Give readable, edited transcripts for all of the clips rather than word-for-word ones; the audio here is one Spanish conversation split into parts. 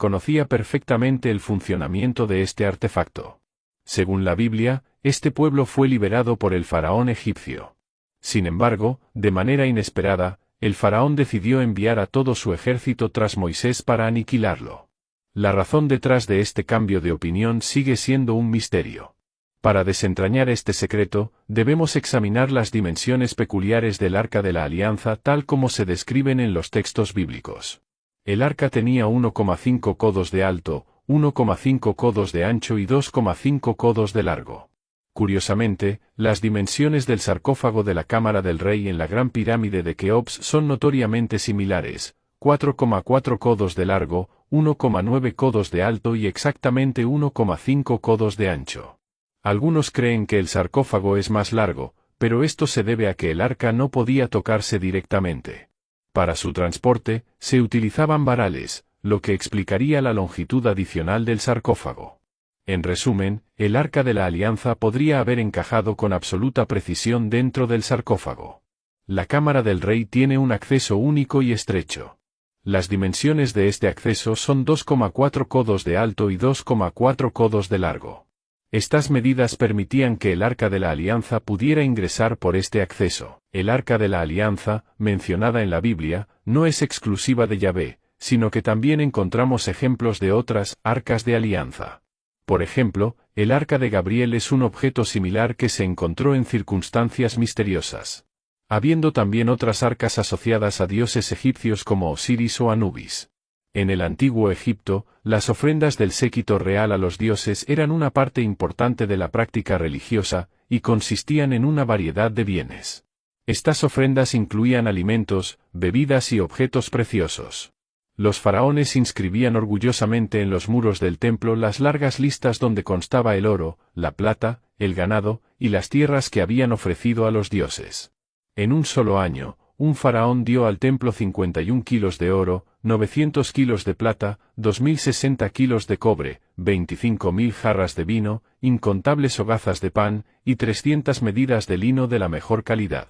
conocía perfectamente el funcionamiento de este artefacto. Según la Biblia, este pueblo fue liberado por el faraón egipcio. Sin embargo, de manera inesperada, el faraón decidió enviar a todo su ejército tras Moisés para aniquilarlo. La razón detrás de este cambio de opinión sigue siendo un misterio. Para desentrañar este secreto, debemos examinar las dimensiones peculiares del Arca de la Alianza tal como se describen en los textos bíblicos. El arca tenía 1,5 codos de alto, 1,5 codos de ancho y 2,5 codos de largo. Curiosamente, las dimensiones del sarcófago de la cámara del rey en la Gran Pirámide de Keops son notoriamente similares, 4,4 codos de largo, 1,9 codos de alto y exactamente 1,5 codos de ancho. Algunos creen que el sarcófago es más largo, pero esto se debe a que el arca no podía tocarse directamente. Para su transporte, se utilizaban varales, lo que explicaría la longitud adicional del sarcófago. En resumen, el Arca de la Alianza podría haber encajado con absoluta precisión dentro del sarcófago. La cámara del rey tiene un acceso único y estrecho. Las dimensiones de este acceso son 2,4 codos de alto y 2,4 codos de largo. Estas medidas permitían que el Arca de la Alianza pudiera ingresar por este acceso. El Arca de la Alianza, mencionada en la Biblia, no es exclusiva de Yahvé, sino que también encontramos ejemplos de otras arcas de alianza. Por ejemplo, el Arca de Gabriel es un objeto similar que se encontró en circunstancias misteriosas. Habiendo también otras arcas asociadas a dioses egipcios como Osiris o Anubis. En el antiguo Egipto, las ofrendas del séquito real a los dioses eran una parte importante de la práctica religiosa, y consistían en una variedad de bienes. Estas ofrendas incluían alimentos, bebidas y objetos preciosos. Los faraones inscribían orgullosamente en los muros del templo las largas listas donde constaba el oro, la plata, el ganado, y las tierras que habían ofrecido a los dioses. En un solo año, un faraón dio al templo 51 kilos de oro, 900 kilos de plata, 2060 kilos de cobre, 25.000 jarras de vino, incontables hogazas de pan, y 300 medidas de lino de la mejor calidad.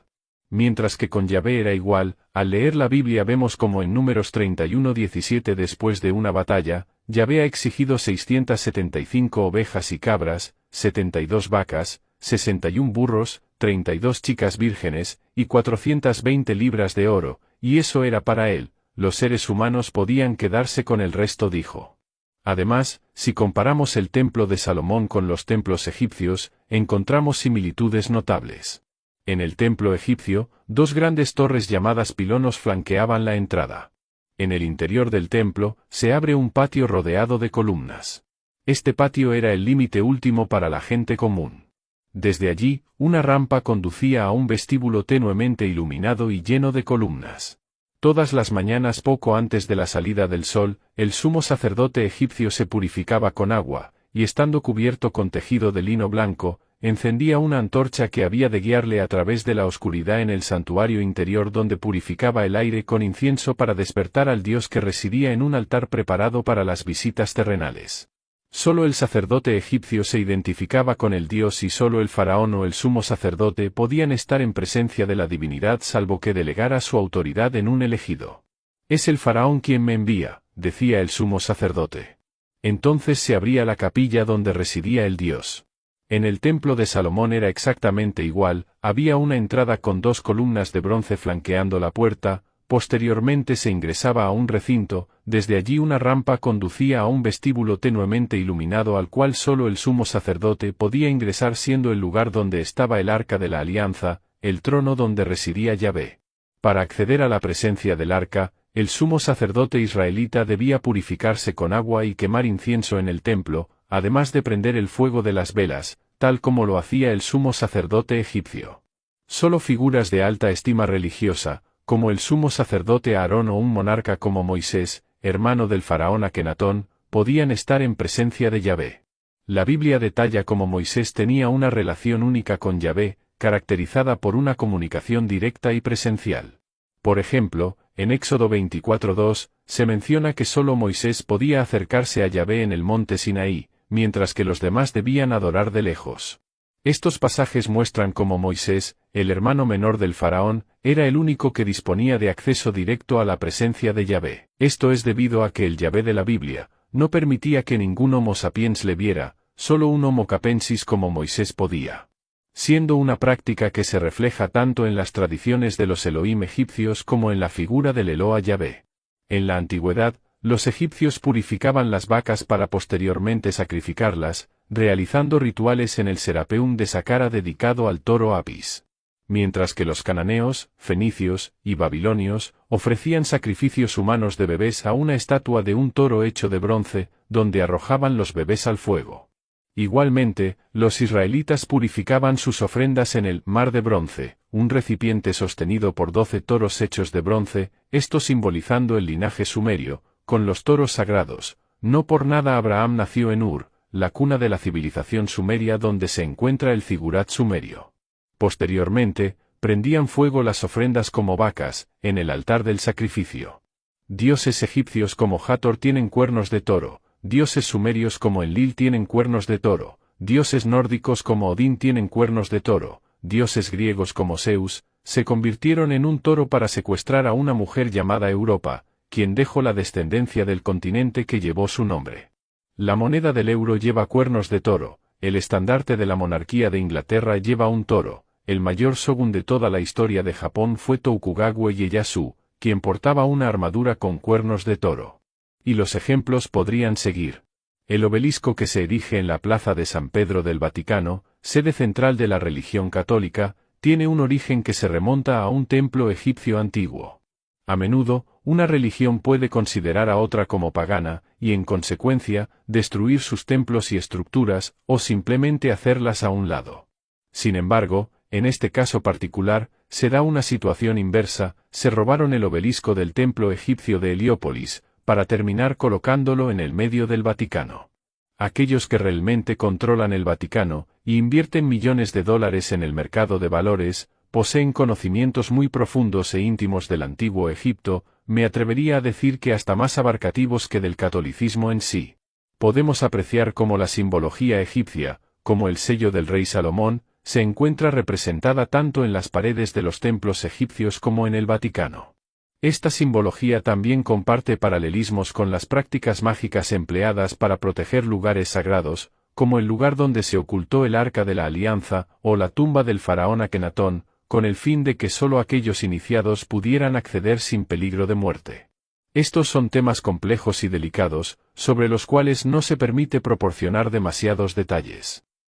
Mientras que con Yahvé era igual, al leer la Biblia vemos como en Números 31:17 después de una batalla, Yahvé ha exigido 675 ovejas y cabras, 72 vacas, 61 burros, 32 chicas vírgenes, y 420 libras de oro, y eso era para él, los seres humanos podían quedarse con el resto, dijo. Además, si comparamos el templo de Salomón con los templos egipcios, encontramos similitudes notables. En el templo egipcio, dos grandes torres llamadas pilonos flanqueaban la entrada. En el interior del templo, se abre un patio rodeado de columnas. Este patio era el límite último para la gente común. Desde allí, una rampa conducía a un vestíbulo tenuemente iluminado y lleno de columnas. Todas las mañanas poco antes de la salida del sol, el sumo sacerdote egipcio se purificaba con agua, y estando cubierto con tejido de lino blanco, encendía una antorcha que había de guiarle a través de la oscuridad en el santuario interior donde purificaba el aire con incienso para despertar al Dios que residía en un altar preparado para las visitas terrenales. Solo el sacerdote egipcio se identificaba con el Dios y solo el faraón o el sumo sacerdote podían estar en presencia de la divinidad salvo que delegara su autoridad en un elegido. «Es el faraón quien me envía», decía el sumo sacerdote. Entonces se abría la capilla donde residía el Dios. En el templo de Salomón era exactamente igual, había una entrada con dos columnas de bronce flanqueando la puerta, posteriormente se ingresaba a un recinto, desde allí una rampa conducía a un vestíbulo tenuemente iluminado al cual solo el sumo sacerdote podía ingresar siendo el lugar donde estaba el Arca de la Alianza, el trono donde residía Yahvé. Para acceder a la presencia del Arca, el sumo sacerdote israelita debía purificarse con agua y quemar incienso en el templo, además de prender el fuego de las velas, tal como lo hacía el sumo sacerdote egipcio. Solo figuras de alta estima religiosa, como el sumo sacerdote Aarón o un monarca como Moisés, hermano del faraón Akenatón, podían estar en presencia de Yahvé. La Biblia detalla cómo Moisés tenía una relación única con Yahvé, caracterizada por una comunicación directa y presencial. Por ejemplo, en Éxodo 24:2, se menciona que solo Moisés podía acercarse a Yahvé en el monte Sinaí, mientras que los demás debían adorar de lejos. Estos pasajes muestran cómo Moisés, el hermano menor del faraón, era el único que disponía de acceso directo a la presencia de Yahvé. Esto es debido a que el Yahvé de la Biblia No permitía que ningún Homo sapiens le viera, solo un Homo capensis como Moisés podía. Siendo una práctica que se refleja tanto en las tradiciones de los Elohim egipcios como en la figura del Eloa Yahvé. En la antigüedad, los egipcios purificaban las vacas para posteriormente sacrificarlas, realizando rituales en el Serapeum de Saqqara dedicado al toro Apis. Mientras que los cananeos, fenicios y babilonios ofrecían sacrificios humanos de bebés a una estatua de un toro hecho de bronce, donde arrojaban los bebés al fuego. Igualmente, los israelitas purificaban sus ofrendas en el mar de bronce, un recipiente sostenido por 12 toros hechos de bronce, esto simbolizando el linaje sumerio, con los toros sagrados. No por nada Abraham nació en Ur, la cuna de la civilización sumeria donde se encuentra el zigurat sumerio. Posteriormente, prendían fuego las ofrendas como vacas, en el altar del sacrificio. Dioses egipcios como Hathor tienen cuernos de toro. Dioses sumerios como Enlil tienen cuernos de toro, dioses nórdicos como Odín tienen cuernos de toro, dioses griegos como Zeus, se convirtieron en un toro para secuestrar a una mujer llamada Europa, quien dejó la descendencia del continente que llevó su nombre. La moneda del euro lleva cuernos de toro, el estandarte de la monarquía de Inglaterra lleva un toro, el mayor shogun de toda la historia de Japón fue Tokugawa Ieyasu, quien portaba una armadura con cuernos de toro. Y los ejemplos podrían seguir. El obelisco que se erige en la plaza de San Pedro del Vaticano, sede central de la religión católica, tiene un origen que se remonta a un templo egipcio antiguo. A menudo, una religión puede considerar a otra como pagana, y en consecuencia, destruir sus templos y estructuras, o simplemente hacerlas a un lado. Sin embargo, en este caso particular, se da una situación inversa, se robaron el obelisco del templo egipcio de Heliópolis, para terminar colocándolo en el medio del Vaticano. Aquellos que realmente controlan el Vaticano, y invierten millones de dólares en el mercado de valores, poseen conocimientos muy profundos e íntimos del antiguo Egipto, me atrevería a decir que hasta más abarcativos que del catolicismo en sí. Podemos apreciar cómo la simbología egipcia, como el sello del rey Salomón, se encuentra representada tanto en las paredes de los templos egipcios como en el Vaticano. Esta simbología también comparte paralelismos con las prácticas mágicas empleadas para proteger lugares sagrados, como el lugar donde se ocultó el Arca de la Alianza o la tumba del faraón Akenatón, con el fin de que solo aquellos iniciados pudieran acceder sin peligro de muerte. Estos son temas complejos y delicados, sobre los cuales no se permite proporcionar demasiados detalles.